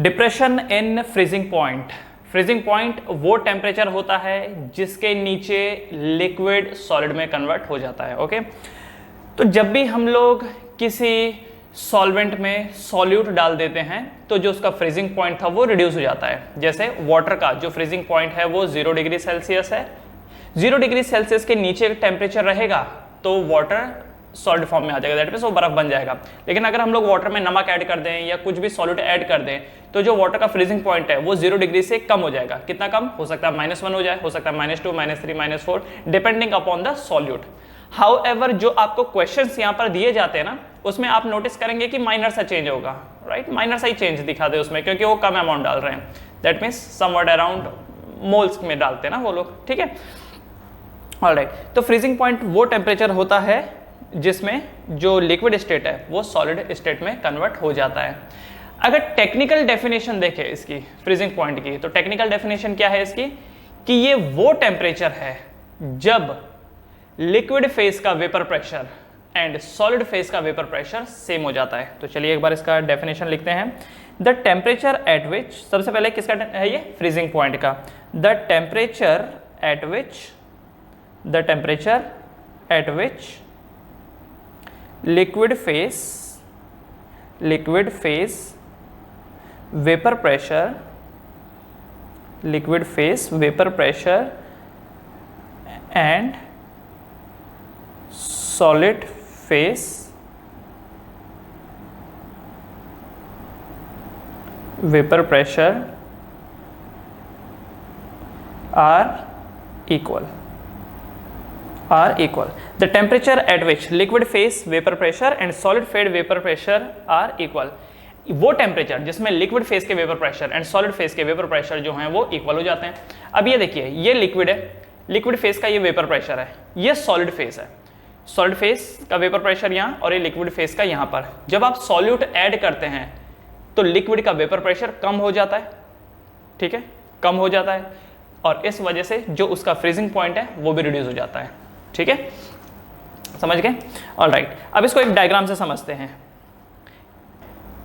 Depression in freezing point. Freezing point वो temperature होता है जिसके नीचे लिक्विड सॉलिड में कन्वर्ट हो जाता है। ओके, तो जब भी हम लोग किसी सॉल्वेंट में सॉल्यूट डाल देते हैं तो जो उसका फ्रीजिंग पॉइंट था वो रिड्यूस हो जाता है। जैसे वाटर का जो फ्रीजिंग पॉइंट है वो 0 डिग्री सेल्सियस है। 0 डिग्री सेल्सियस के नीचे टेम्परेचर रहेगा तो वाटर सॉलिड फॉर्म में आ जाएगा, दैट मींस वो बर्फ बन जाएगा। लेकिन अगर हम लोग वाटर में नमक ऐड कर दें या कुछ भी सॉल्यूट ऐड कर दें तो जो वाटर का फ्रीजिंग पॉइंट है वो 0 डिग्री से कम हो जाएगा। कितना कम हो सकता है? -1 हो जाए, हो सकता है -2, -3, -4 depending upon the solute. However जो आपको क्वेश्चंस यहाँ पर दिए जाते हैं ना उसमें आप नोटिस करेंगे कि माइनर सा चेंज होगा, राइट? माइनर सा ही चेंज दिखा दे उसमें, क्योंकि वो कम अमाउंट डाल रहे हैं, that means somewhat around moles में डालते हैं ना वो लोग, ठीक है। ऑलराइट, तो फ्रीजिंग पॉइंट वो टेम्परेचर होता है जिसमें जो लिक्विड स्टेट है वो सॉलिड स्टेट में कन्वर्ट हो जाता है। अगर टेक्निकल डेफिनेशन देखें इसकी फ्रीजिंग पॉइंट की, तो टेक्निकल डेफिनेशन क्या है इसकी कि ये वो टेम्परेचर है जब लिक्विड फेज का vapour pressure and solid phase का वेपर प्रेशर सेम हो जाता है। तो चलिए एक बार इसका डेफिनेशन लिखते हैं। द टेम्परेचर एट विच, सबसे पहले किसका है ये? फ्रीजिंग पॉइंट का। The temperature at which liquid phase vapour pressure and solid phase vapor pressure are equal. The temperature at which liquid phase vapor pressure and solid phase vapor pressure are equal. वो temperature जिसमें liquid phase के vapour pressure and solid phase के vapour pressure जो हैं वो equal हो जाते हैं। अब ये देखिए, ये लिक्विड है, लिक्विड फेज का ये वेपर प्रेशर है, ये सॉलिड फेज है, सॉलिड फेज का वेपर प्रेशर यहाँ और ये लिक्विड फेज का यहाँ पर। जब आप सॉल्यूट ऐड करते हैं तो लिक्विड का वेपर प्रेशर कम हो जाता है, ठीक है, कम हो जाता है, और इस वजह से जो उसका फ्रीजिंग पॉइंट है वो भी रिड्यूस हो जाता है, ठीक है, समझ गए? ऑलराइट, अब इसको एक डायग्राम से समझते हैं।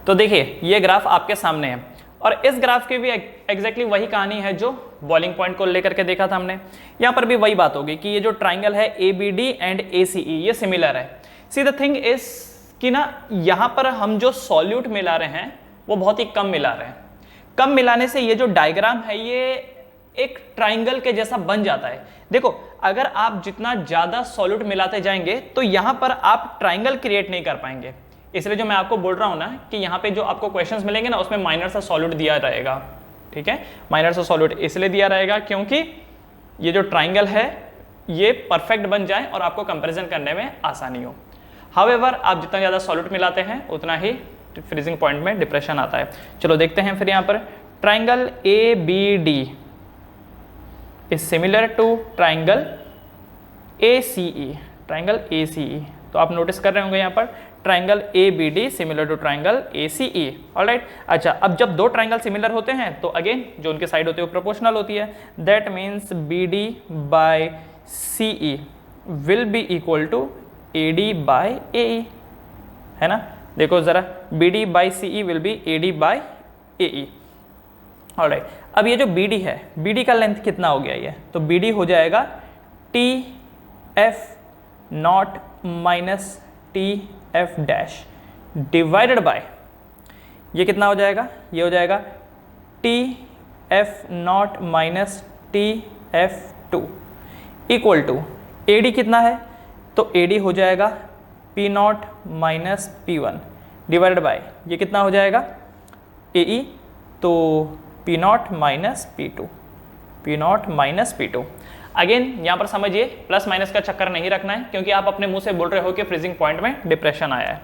तो देखिए ये ग्राफ आपके सामने है और इस ग्राफ की भी एग्जैक्टली वही कहानी है जो बॉइलिंग पॉइंट को लेकर के देखा था हमने। यहाँ पर भी वही बात होगी कि ये जो ट्राइंगल है ABD एंड ACE ये सिमिलर है। सी द थिंग इज कि ना यहाँ पर हम जो सॉल्यूट मिला रहे हैं वो बहुत ही कम मिला रहे हैं। कम मिलाने से ये जो डायग्राम है ये एक ट्राइंगल के जैसा बन जाता है। देखो, अगर आप जितना ज़्यादा सॉल्यूट मिलाते जाएंगे तो यहाँ पर आप ट्राइंगल क्रिएट नहीं कर पाएंगे। इसलिए जो मैं आपको बोल रहा हूँ ना कि यहाँ पे जो आपको क्वेश्चंस मिलेंगे ना उसमें माइनर सा सॉल्यूट दिया रहेगा, ठीक है। माइनर सा सॉल्यूट इसलिए दिया रहेगा क्योंकि ये जो ट्राइंगल है ये परफेक्ट बन जाए और आपको कंपैरिजन करने में आसानी हो। हाउएवर आप जितना ज़्यादा सॉल्यूट मिलाते हैं उतना ही फ्रीजिंग पॉइंट में डिप्रेशन आता है। चलो देखते हैं फिर यहाँ पर triangle ABD is similar to triangle ACE, triangle ACE। तो आप नोटिस कर रहे होंगे यहाँ पर triangle ABD similar to triangle ACE। Alright, अच्छा, अब जब दो ट्राइंगल सिमिलर होते हैं तो अगेन जो उनकी साइड होती है वो प्रोपोर्शनल होती है। That means BD by CE will be equal to AD by AE, है ना। देखो जरा, BD by CE will be AD by AE। Alright, अब ये जो BD है, BD का लेंथ कितना हो गया ये? तो BD हो जाएगा TF not minus TF dash divided by, ये कितना हो जाएगा? ये हो जाएगा TF not minus TF2 equal to AD कितना है? तो AD हो जाएगा P not minus P1 divided by, ये कितना हो जाएगा? AE, तो P not minus P2, P not minus P2। Again यहाँ पर समझिए प्लस माइनस का चक्कर नहीं रखना है क्योंकि आप अपने मुंह से बोल रहे हो कि फ्रीजिंग पॉइंट में डिप्रेशन आया है।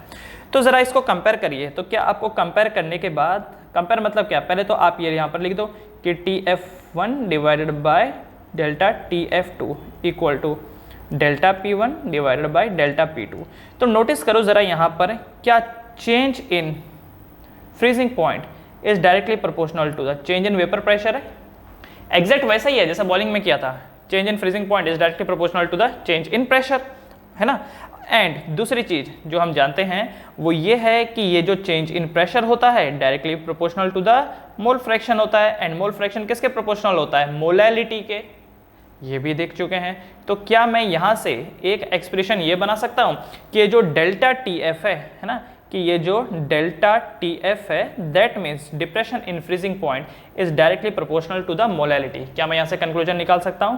तो ज़रा इसको कंपेयर करिए। तो क्या आपको कंपेयर करने के बाद, कंपेयर मतलब क्या, पहले तो आप ये यहाँ पर लिख दो कि TF1 divided by delta TF2 equal to delta P1 divided by delta P2। तो नोटिस करो ज़रा यहाँ पर क्या change in freezing point is directly proportional to the change in vapour pressure है। एग्जैक्ट वैसा ही है जैसा बॉइलिंग में किया था। Change in freezing point is directly proportional to the change in pressure, है ना। एंड दूसरी चीज जो हम जानते हैं वो ये है कि ये जो चेंज इन प्रेशर होता है directly proportional to the mole fraction होता है, एंड मोल फ्रैक्शन किसके प्रोपोर्शनल होता है? मोलैलिटी के। ये भी देख चुके हैं। तो क्या मैं यहां से एक एक्सप्रेशन ये बना सकता हूं कि ये जो डेल्टा टी एफ है ना, कि ये जो डेल्टा टी एफ है that means depression in freezing point is directly proportional to the molality. क्या मैं यहां से कंक्लूजन निकाल सकता हूं?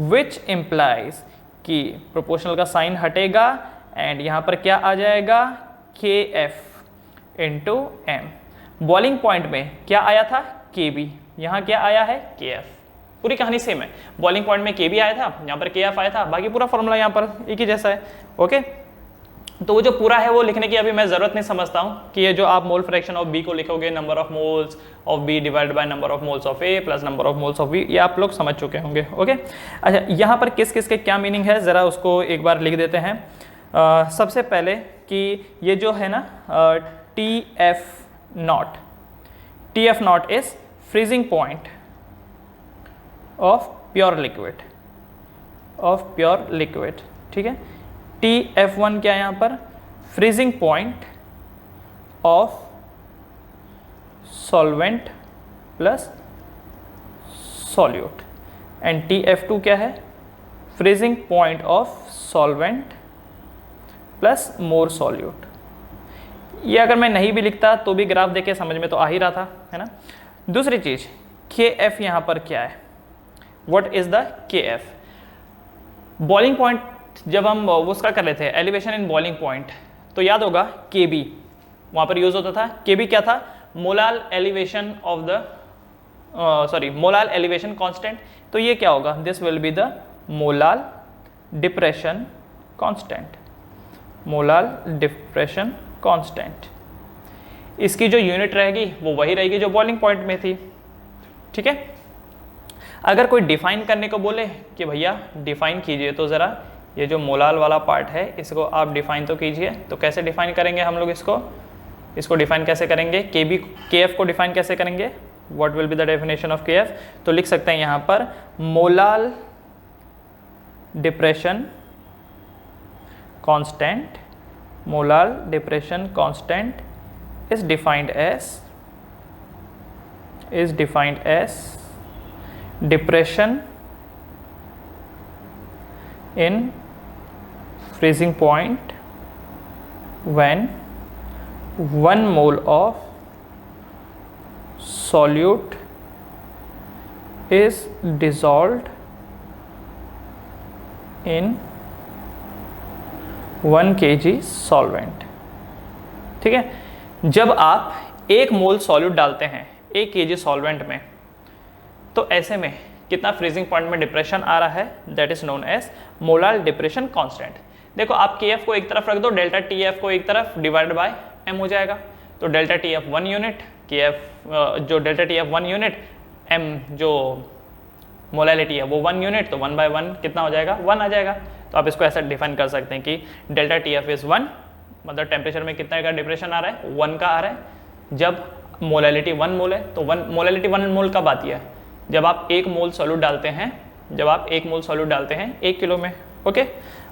विच इंप्लाइज कि प्रोपोर्शनल का साइन हटेगा एंड यहां पर क्या आ जाएगा? K F into M. Boiling point में क्या आया था? के बी। यहां क्या आया है? के एफ। पूरी कहानी सेम है। बॉइलिंग पॉइंट में के बी आया था, यहाँ पर के एफ आया था, बाकी पूरा फॉर्मूला यहाँ पर एक ही जैसा है। ओके, तो वो जो पूरा है वो लिखने की अभी मैं जरूरत नहीं समझता हूँ कि ये जो आप मोल फ्रैक्शन ऑफ बी को लिखोगे number of moles of B divided by number of moles of A plus number of moles of B, ये आप लोग समझ चुके होंगे। ओके, अच्छा यहाँ पर किस किस के क्या मीनिंग है जरा उसको एक बार लिख देते हैं। सबसे पहले कि ये जो है ना T F not is freezing point of pure liquid, ठीक है। TF1 क्या है यहाँ पर? Freezing point of solvent plus solute, and TF2 क्या है? Freezing point of solvent plus more solute. ये अगर मैं नहीं भी लिखता तो भी ग्राफ देख के समझ में तो आ ही रहा था, है ना। दूसरी चीज KF यहाँ पर क्या है? What is the KF? Boiling point जब हम उसका कर लेते हैं एलिवेशन इन बॉइलिंग पॉइंट, तो याद होगा KB वहाँ पर यूज होता था। KB क्या था? Molal elevation of the molal elevation constant. तो ये क्या होगा? This will be the molal depression constant. Molal depression constant, इसकी जो यूनिट रहेगी वो वही रहेगी जो बॉइलिंग पॉइंट में थी, ठीक है। अगर कोई डिफाइन करने को बोले कि भैया डिफाइन कीजिए, तो ज़रा ये जो मोलाल वाला पार्ट है इसको आप डिफाइन तो कीजिए। तो कैसे डिफाइन करेंगे हम लोग इसको डिफाइन कैसे करेंगे? KF को डिफाइन कैसे करेंगे? What will be the definition of KF? तो लिख सकते हैं यहाँ पर molal depression constant, molal depression constant is defined as depression in freezing point when 1 mole of solute is dissolved in 1 kg solvent, ठीक है। जब आप 1 मोल सॉल्यूट डालते हैं 1 kg सॉल्वेंट में, तो ऐसे में कितना फ्रीजिंग पॉइंट में डिप्रेशन आ रहा है? That is known as molal depression constant. देखो आप KF को एक तरफ रख दो, डेल्टा TF को एक तरफ, डिवाइडेड बाय M हो जाएगा। तो डेल्टा TF 1 यूनिट, KF जो डेल्टा TF 1 यूनिट, M जो मोलैलिटी है वो 1 यूनिट, तो 1/1 कितना हो जाएगा? 1 आ जाएगा। तो आप इसको ऐसा डिफाइन कर सकते हैं कि डेल्टा TF इज 1, मतलब टेम्परेचर में कितना का डिप्रेशन आ रहा है? 1 का आ रहा है। जब मोलैलिटी 1 मोल है, तो मोलैलिटी 1 मोल कब आती है? जब आप 1 मोल सॉल्यूट डालते हैं, जब आप 1 मोल सॉल्यूट डालते हैं 1 किलो में। ओके,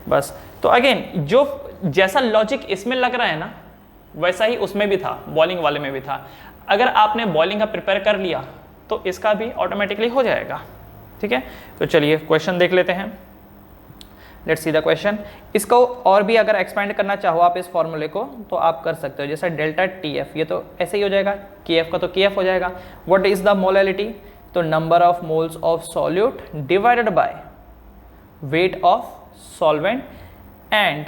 बस। तो अगेन जो जैसा लॉजिक इसमें लग रहा है ना, वैसा ही उसमें भी था, बॉइलिंग वाले में भी था। अगर आपने बॉइलिंग का प्रिपेयर कर लिया तो इसका भी ऑटोमेटिकली हो जाएगा, ठीक है। तो चलिए क्वेश्चन देख लेते हैं। Let's see the question. इसको और भी अगर एक्सपेंड करना चाहो आप इस फॉर्मूले को तो आप कर सकते हो। जैसे डेल्टा TF, ये तो ऐसे ही हो जाएगा, KF का तो KF हो जाएगा। What is the molality? तो number of moles of solute divided by weight of solvent and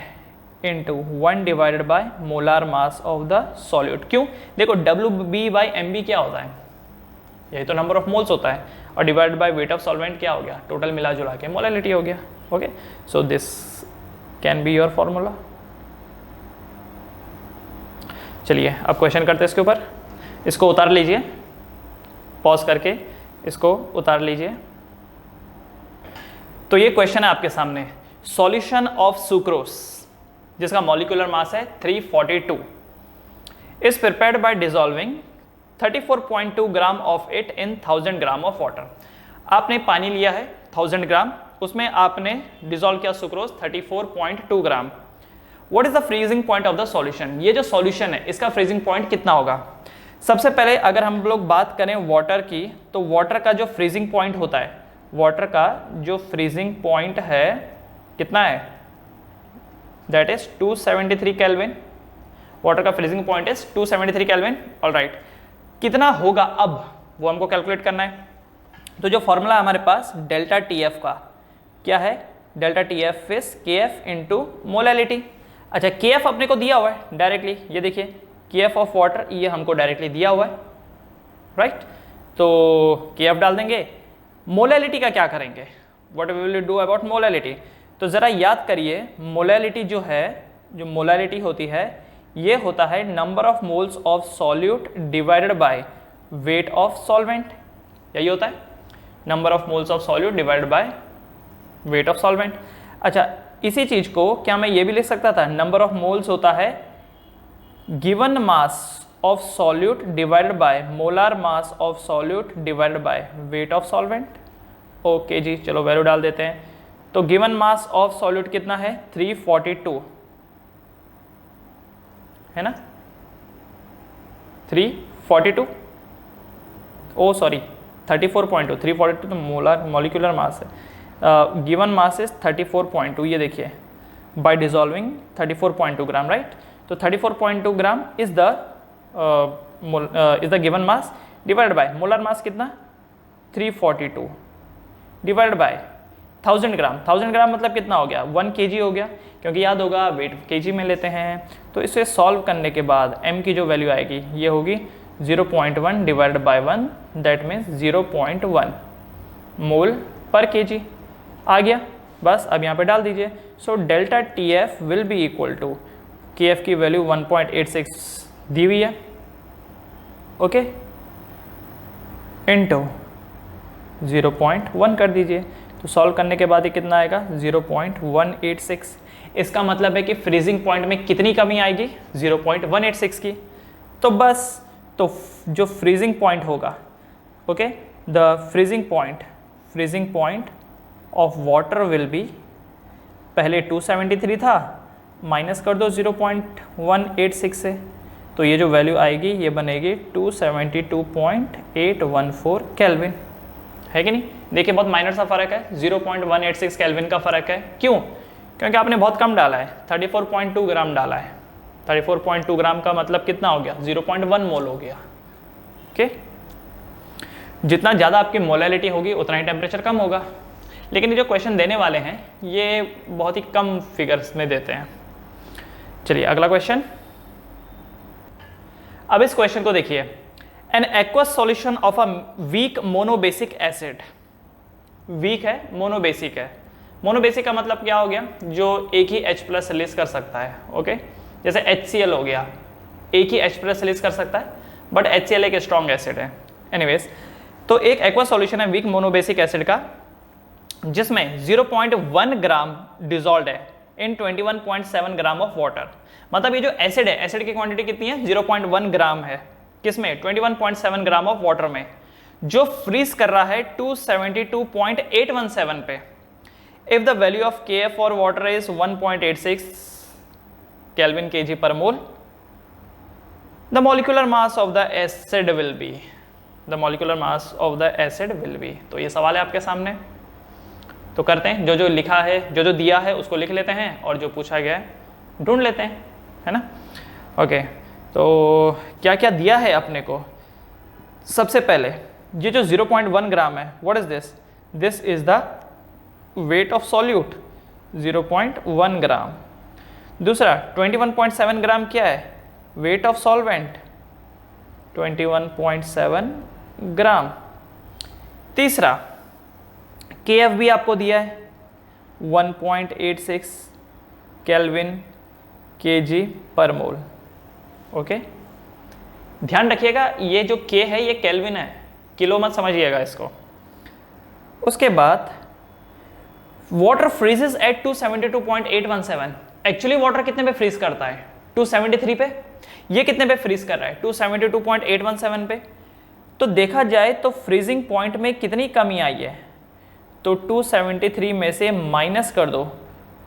into 1 divided by molar mass of the solute. क्यों? देखो WB/MB क्या होता है? यही तो नंबर ऑफ मोल्स होता है, और divided by weight of solvent क्या हो गया? टोटल मिला जुला के मोलैलिटी हो गया। Okay, so this can be your formula. चलिए अब क्वेश्चन करते हैं इसके ऊपर। इसको उतार लीजिए, पॉज करके इसको उतार लीजिए। तो ये क्वेश्चन है आपके सामने, सॉल्यूशन ऑफ सुक्रोज जिसका मॉलिक्यूलर मास है 342 is prepared by dissolving 34.2 gram of it in 1000 gram of water. आपने पानी लिया है 1000 ग्राम, उसमें आपने डिसॉल्व किया sucrose 34.2 gram. What is the freezing point of the solution, ये जो सॉल्यूशन है इसका फ्रीजिंग पॉइंट कितना होगा। सबसे पहले अगर हम लोग बात करें वाटर की, तो वाटर का जो फ्रीजिंग पॉइंट होता है, वाटर का जो फ्रीजिंग पॉइंट है कितना है, दैट इज 273 केल्विन। वाटर का freezing point is 273 kelvin. Alright, कितना होगा अब वो हमको कैलकुलेट करना है। तो जो फॉर्मूला है हमारे पास डेल्टा टी एफ का क्या है, डेल्टा टी एफ इज के एफ इंटू मोलैलिटी। अच्छा, के एफ अपने को दिया हुआ है डायरेक्टली, ये देखिए के एफ ऑफ वाटर ये हमको डायरेक्टली दिया हुआ है, राइट। तो के एफ डाल देंगे। मोलैलिटी का क्या करेंगे, what we will do about molality. तो ज़रा याद करिए, मोलैलिटी जो है, जो मोलैलिटी होती है ये होता है number of moles of solute divided by weight of solvent, यही होता है number of moles of solute divided by weight of solvent. अच्छा, इसी चीज़ को क्या मैं ये भी लिख सकता था, नंबर ऑफ मोल्स होता है given mass of solute divided by molar mass of solute divided by weight of solvent. Okay जी, चलो वैल्यू डाल देते हैं। तो गिवन मास ऑफ सॉल्यूट कितना है 342 है ना, 342, ओ सॉरी 34.2, 342 तो मोलर मॉलिक्यूलर मास है। गिवन मास इज 34.2, ये देखिए बाय डिजॉल्विंग 34.2 ग्राम, राइट। तो 34.2 gram is the given mass divided by molar मास कितना 342 डिवाइडेड बाय 1000 ग्राम। 1000 ग्राम मतलब कितना हो गया 1 kg हो गया, क्योंकि याद होगा वेट kg में लेते हैं। तो इसे सॉल्व करने के बाद m की जो वैल्यू आएगी ये होगी 0.1 डिवाइडेड बाय 1, दैट मीन्स 0.1 मोल पर kg आ गया। बस अब यहाँ पे डाल दीजिए। So delta T F will be equal to K F की वैल्यू 1.86 दी हुई है, ओके, इनटू 0.1 कर दीजिए। तो सॉल्व करने के बाद ये कितना आएगा 0.186। इसका मतलब है कि फ्रीजिंग पॉइंट में कितनी कमी आएगी 0.186 की। तो बस, तो जो फ्रीजिंग पॉइंट होगा, okay, the freezing point of water will be, पहले 273 था, माइनस कर दो 0.186 से, तो ये जो वैल्यू आएगी ये बनेगी 272.814 केल्विन, है कि नहीं। देखिए बहुत माइनर सा फर्क है, 0.186 केल्विन का फर्क है। क्यों? क्योंकि आपने बहुत कम डाला है, 34.2 ग्राम डाला है। 34.2 ग्राम का मतलब कितना हो गया 0.1 मोल हो गया, ओके। जितना ज़्यादा आपकी मोलैलिटी होगी उतना ही टेम्परेचर कम होगा। लेकिन ये जो क्वेश्चन देने वाले हैं ये बहुत ही कम फिगर्स में देते हैं। चलिए अगला क्वेश्चन। अब इस क्वेश्चन को देखिए, an aqueous solution of a weak monobasic acid, weak है मोनोबेसिक है। मोनोबेसिक का मतलब क्या हो गया, जो एक ही H+ रिलीज कर सकता है, ओके। जैसे HCl हो गया, एक ही H+ रिलीज कर सकता है, बट HCl एक स्ट्रॉन्ग एसिड है। एनीवेज, तो एक एक्वस सॉल्यूशन है वीक मोनोबेसिक एसिड का, जिसमें 0.1 ग्राम डिजॉल्व है इन 21.7 ग्राम ऑफ वाटर। मतलब ये जो एसिड है, एसिड की क्वांटिटी कितनी है 0.1 ग्राम है, किसमें 21.7 ग्राम ऑफ वाटर में, जो फ्रीज कर रहा है 272.817 पे। If the value of K F for water is 1.86 kelvin kg per mole, the molecular mass of the acid will be, the molecular mass of the acid will be. तो ये सवाल है आपके सामने, तो करते हैं, जो जो लिखा है, जो जो दिया है उसको लिख लेते हैं, और जो पूछा गया है ढूंढ लेते हैं, है ना। ओके, तो क्या क्या दिया है अपने को। सबसे पहले ये जो 0.1 ग्राम है, what is this, this is the wait of solute 0.1 ग्राम। दूसरा 21.7 ग्राम क्या है, वेट ऑफ सॉल्वेंट 21.7 ग्राम। तीसरा KF भी आपको दिया है 1.86 केल्विन kg पर मोल, ओके। ध्यान रखिएगा ये जो K है ये केल्विन है, किलो मत समझिएगा इसको। उसके बाद water freezes at 272.817। Actually water कितने पे फ्रीज करता है 273 पे, ये कितने पे फ्रीज कर रहा है 272.817 पे। तो देखा जाए तो फ्रीजिंग पॉइंट में कितनी कमी आई है, तो 273 में से माइनस कर दो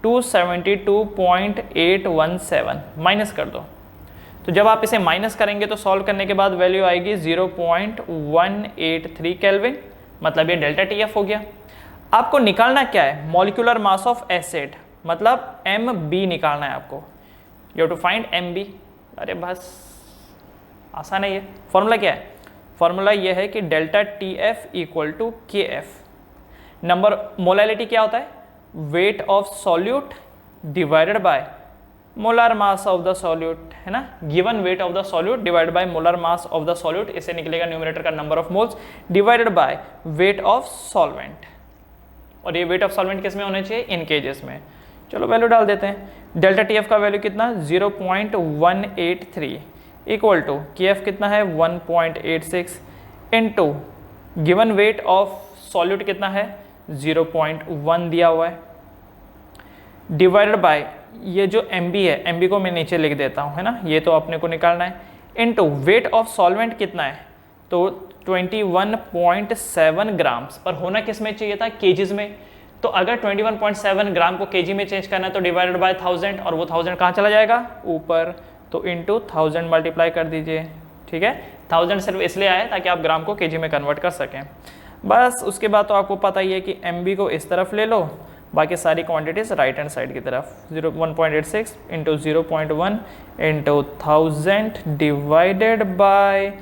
272.817 माइनस कर दो। तो जब आप इसे माइनस करेंगे तो सॉल्व करने के बाद वैल्यू आएगी 0.183 केल्विन, मतलब ये डेल्टा टीएफ हो गया। आपको निकालना क्या है? मॉलिक्यूलर मास ऑफ एसिड, मतलब MB निकालना है आपको। You have to find MB। अरे बस आसान है ये। फॉर्मूला क्या है? फॉर्मूला ये है कि delta TF equal to KF। Number molality क्या होता है? Weight of solute divided by molar mass of the solute, है ना। Given weight of the solute divide by molar mass of the solute, इससे निकलेगा न्यूमरेटर का number of moles divided by weight of solvent. और ये wait of solvent किस में होने चाहिए? इन केजेस में। चलो वैल्यू डाल देते हैं। डेल्टा TF का वैल्यू कितना? 0.183 इक्वल टू KF कितना है? 1.86 into given weight of solute कितना है? 0.1 दिया हुआ है, डिवाइडेड बाय ये जो MB है, MB को मैं नीचे लिख देता हूँ, है ना, ये तो अपने को निकालना है, इनटू वेट ऑफ सॉल्वेंट कितना है? तो 21.7 ग्राम्स, पर होना किस में चाहिए था? केजीज में। तो अगर 21.7 ग्राम को केजी में चेंज करना है तो डिवाइडेड बाय 1000, और वो 1000 कहाँ चला जाएगा? ऊपर। तो इनटू 1000 मल्टीप्लाई कर दीजिए, ठीक है। 1000 सिर्फ इसलिए आया ताकि आप ग्राम को केजी में कन्वर्ट कर सकें, बस। उसके बाद तो आपको पता ही है कि MB को इस तरफ ले लो, बाकी सारी क्वांटिटीज राइट हैंड साइड की तरफ। 1.86 into 0.1 into 1000 divided by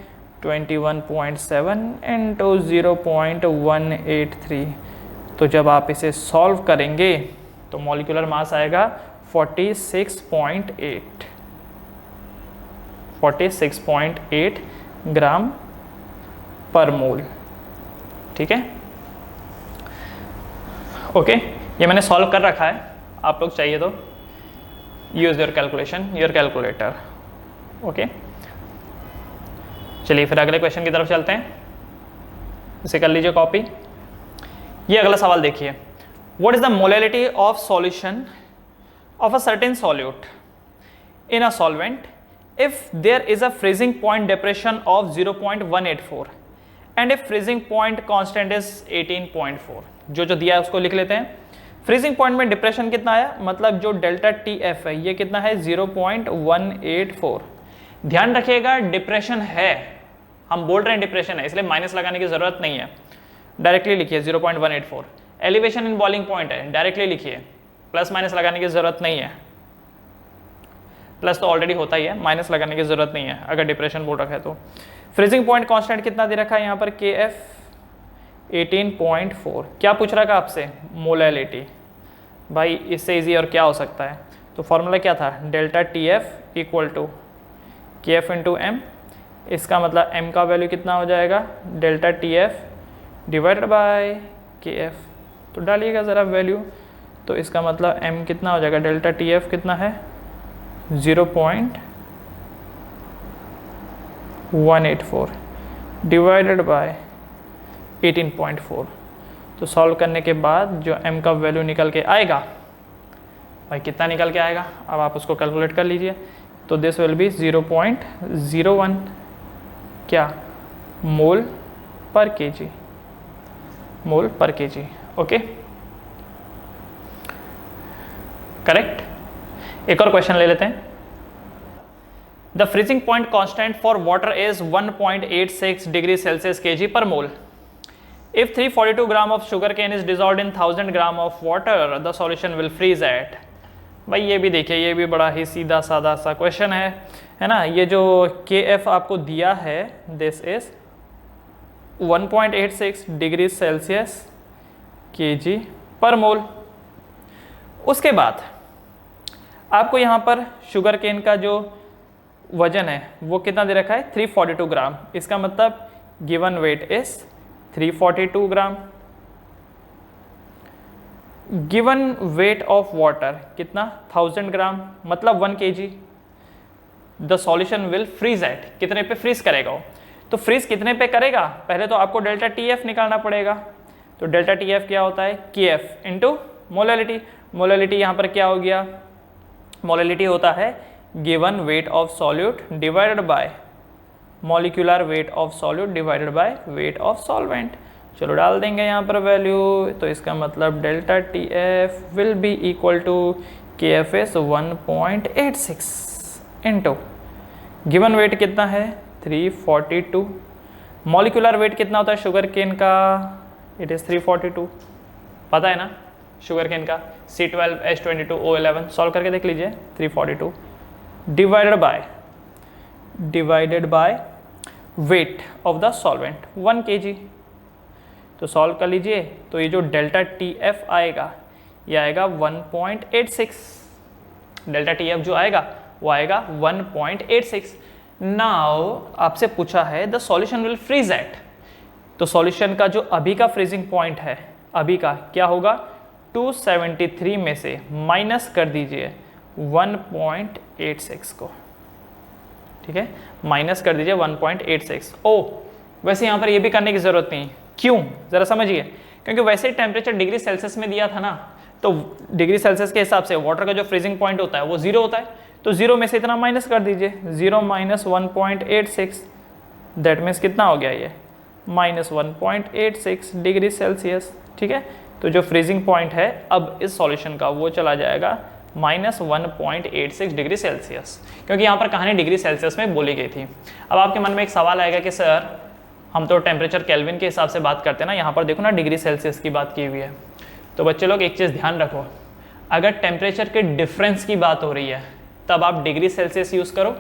21.7 into 0.183। तो जब आप इसे सॉल्व करेंगे तो मॉलिक्यूलर मास आएगा 46.8 ग्राम पर मोल, ठीक है। ओके, ये मैंने सॉल्व कर रखा है, आप लोग चाहिए तो use your calculation, your calculator. Okay, चलिए फिर अगले क्वेश्चन की तरफ चलते हैं, इसे कर लीजिए कॉपी। ये अगला सवाल देखिए, what is the molality of solution of a certain solute in a solvent if there is a freezing point depression of 0.184 and if freezing point constant is 18.4। जो दिया है उसको लिख लेते हैं। फ्रीजिंग पॉइंट में डिप्रेशन कितना आया, मतलब जो डेल्टा TF है ये कितना है? 0.184। ध्यान रखिएगा डिप्रेशन है, हम बोल रहे हैं डिप्रेशन है, इसलिए माइनस लगाने की जरूरत नहीं है, डायरेक्टली लिखिए 0.184। एलिवेशन इन बॉइलिंग पॉइंट है, डायरेक्टली लिखिए, प्लस माइनस लगाने की जरूरत नहीं है। प्लस तो ऑलरेडी होता ही है, माइनस लगाने की जरूरत नहीं है अगर डिप्रेशन बोल रखा है तो। फ्रीजिंग पॉइंट कांस्टेंट कितना दे रखा है यहाँ पर? KF 18.4। क्या पूछ रखा आपसे? मोलैलिटी। भाई इससे इजी और क्या हो सकता है? तो फॉर्मूला क्या था? Delta TF equal to KF into M। इसका मतलब M का वैल्यू कितना हो जाएगा? Delta TF divided by KF। तो डालिएगा ज़रा वैल्यू, तो इसका मतलब M कितना हो जाएगा? डेल्टा TF कितना है? 0.184 डिवाइडेड बाय 18.4। तो सॉल्व करने के बाद जो M का वैल्यू निकल के आएगा, भाई कितना निकल के आएगा, अब आप उसको कैलकुलेट कर लीजिए। तो दिस विल बी 0.01 क्या? मोल पर केजी, मोल पर केजी। Okay, correct. एक और क्वेश्चन ले लेते हैं। The freezing point constant for water is 1.86 degree Celsius kg per mole. If 342 gram of sugar cane is dissolved in 1000 gram of water, the solution will freeze at. भाई ये भी देखिए, ये भी बड़ा ही सीधा साधा सा क्वेश्चन है ना। ये जो KF आपको दिया है, this is 1.86 degree Celsius kg per मोल। उसके बाद आपको यहाँ पर शुगर केन का जो वजन है वो कितना दे रखा है? 342 ग्राम। इसका मतलब given weight is 342 gram. Given weight of water कितना? 1000 ग्राम, मतलब 1 kg। The solution will freeze at, कितने पे फ्रीज करेगा वो? तो फ्रीज कितने पे करेगा? पहले तो आपको डेल्टा TF निकालना पड़ेगा। तो डेल्टा TF क्या होता है? KF into molality. मोलैलिटी यहाँ पर क्या हो गया? मोलैलिटी होता है given weight of solute divided by molecular weight of solute divided by weight of solvent. चलो डाल देंगे यहाँ पर वैल्यू, तो इसका मतलब delta T F will be equal to K F S 1.86 into given weight कितना है 342, मॉलिक्यूलर वेट कितना होता है शुगर केन का, इट इज़ 342, पता है ना शुगर केन का C12H22O11, सॉल्व करके देख लीजिए 342 divided by weight of the solvent 1 kg। तो सॉल्व कर लीजिए, तो ये जो डेल्टा टी एफ आएगा ये आएगा 1.86, डेल्टा टी एफ जो आएगा वो आएगा 1.86। नाउ आपसे पूछा है the solution will freeze at, तो सॉल्यूशन का जो अभी का फ्रीजिंग पॉइंट है अभी का क्या होगा 273 में से माइनस कर दीजिए 1.86 को, ठीक है, माइनस कर दीजिए 1.86। ओ वैसे यहाँ पर ये भी करने की ज़रूरत नहीं, क्यों ज़रा समझिए, क्योंकि वैसे टेम्परेचर डिग्री सेल्सियस में दिया था ना, तो डिग्री सेल्सियस के हिसाब से वाटर का जो फ्रीजिंग पॉइंट होता है वो 0 होता है, तो 0 में से इतना माइनस कर दीजिए, 0 माइनस 1.86, दैट मीन्स कितना हो गया ये माइनस 1.86 डिग्री सेल्सियस, ठीक है। तो जो फ्रीजिंग पॉइंट है अब इस सॉल्यूशन का वो चला जाएगा माइनस 1.86 डिग्री सेल्सियस, क्योंकि यहाँ पर कहानी डिग्री सेल्सियस में बोली गई थी। अब आपके मन में एक सवाल आएगा कि सर हम तो टेम्परेचर केल्विन के हिसाब से बात करते हैं ना, यहाँ पर देखो ना डिग्री सेल्सियस की बात की हुई है। तो बच्चे लोग एक चीज़ ध्यान रखो, अगर टेम्परेचर के डिफरेंस की बात हो रही है तब आप डिग्री सेल्सियस यूज़ करो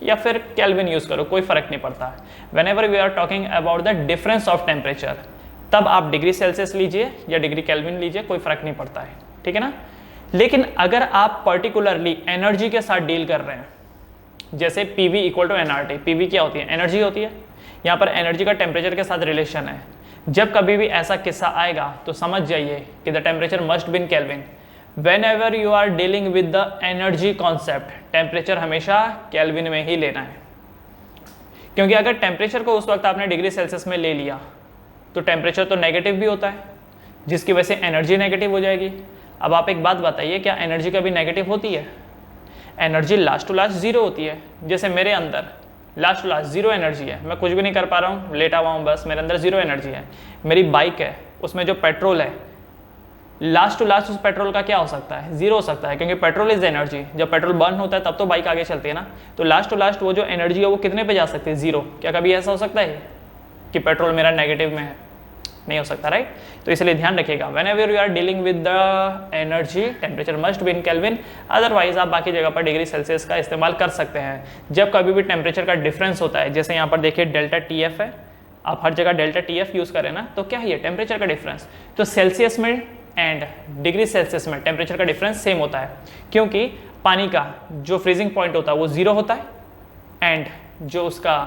या फिर केल्विन यूज़ करो, कोई फ़र्क नहीं पड़ता। Whenever we are talking about the difference of temperature तब आप डिग्री सेल्सियस लीजिए या डिग्री केल्विन लीजिए, कोई फ़र्क नहीं पड़ता है, ठीक है ना। लेकिन अगर आप पर्टिकुलरली एनर्जी के साथ डील कर रहे हैं, जैसे PV equal to NRT, PV क्या होती है एनर्जी होती है, यहाँ पर एनर्जी का टेम्परेचर के साथ रिलेशन है। जब कभी भी ऐसा किस्सा आएगा तो समझ जाइए कि the temperature must be in kelvin. Whenever you are dealing with the energy concept temperature हमेशा केल्विन में ही लेना है, क्योंकि अगर टेम्परेचर को उस वक्त आपने डिग्री सेल्सियस में ले लिया तो टेम्परेचर तो नेगेटिव भी होता है, जिसकी वजह से एनर्जी नेगेटिव हो जाएगी। अब आप एक बात बताइए, क्या एनर्जी कभी नेगेटिव होती है? Energy last to last zero होती है। जैसे मेरे अंदर last to last zero energy है, मैं कुछ भी नहीं कर पा रहा हूँ, लेटा हुआ हूँ बस, मेरे अंदर जीरो एनर्जी है। मेरी बाइक है, उसमें जो पेट्रोल है लास्ट टू लास्ट उस पेट्रोल का क्या हो सकता है? जीरो हो सकता है, क्योंकि पेट्रोल इज एनर्जी। जब पेट्रोल बर्न होता है तब तो बाइक आगे चलती है ना, तो लास्ट टू लास्ट वो जो एनर्जी है वो कितने पे जा सकती है? जीरो। क्या कभी ऐसा हो सकता है कि पेट्रोल मेरा नेगेटिव में है? नहीं हो सकता, राइट। तो इसलिए ध्यान रखिएगा, whenever you are dealing with the energy temperature must be in kelvin, otherwise आप बाकी जगह पर डिग्री सेल्सियस का इस्तेमाल कर सकते हैं। जब कभी भी टेम्परेचर का डिफरेंस होता है, जैसे यहाँ पर देखिए डेल्टा टी एफ है, आप हर जगह डेल्टा टी एफ यूज़ करें ना, तो क्या है ये टेम्परेचर का डिफरेंस। तो सेल्सियस में एंड डिग्री सेल्सियस में टेम्परेचर का डिफरेंस सेम होता है, क्योंकि पानी का जो फ्रीजिंग पॉइंट होता है वो 0 होता है एंड जो उसका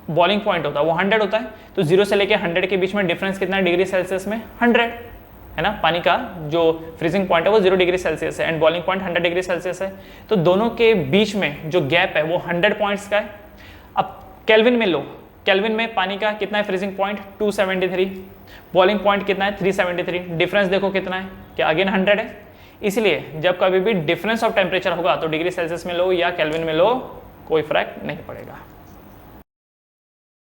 बॉइलिंग पॉइंट होता है वो 100 होता है। तो 0 से लेके 100 के बीच में डिफरेंस कितना है डिग्री सेल्सियस में? 100 है ना। पानी का जो फ्रीजिंग पॉइंट है वो 0 डिग्री सेल्सियस है and boiling point 100 degree Celsius है। तो दोनों के बीच में जो गैप है वो 100 पॉइंट्स का है। अब केल्विन में लो, केल्विन में पानी का कितना है फ्रीजिंग पॉइंट? 273, बॉइलिंग पॉइंट कितना है? 373। डिफरेंस देखो कितना है, क्या अगेन 100 है। इसलिए जब कभी भी डिफरेंस ऑफ टेम्परेचर होगा तो डिग्री सेल्सियस में लो या केल्विन में लो, कोई फर्क नहीं पड़ेगा।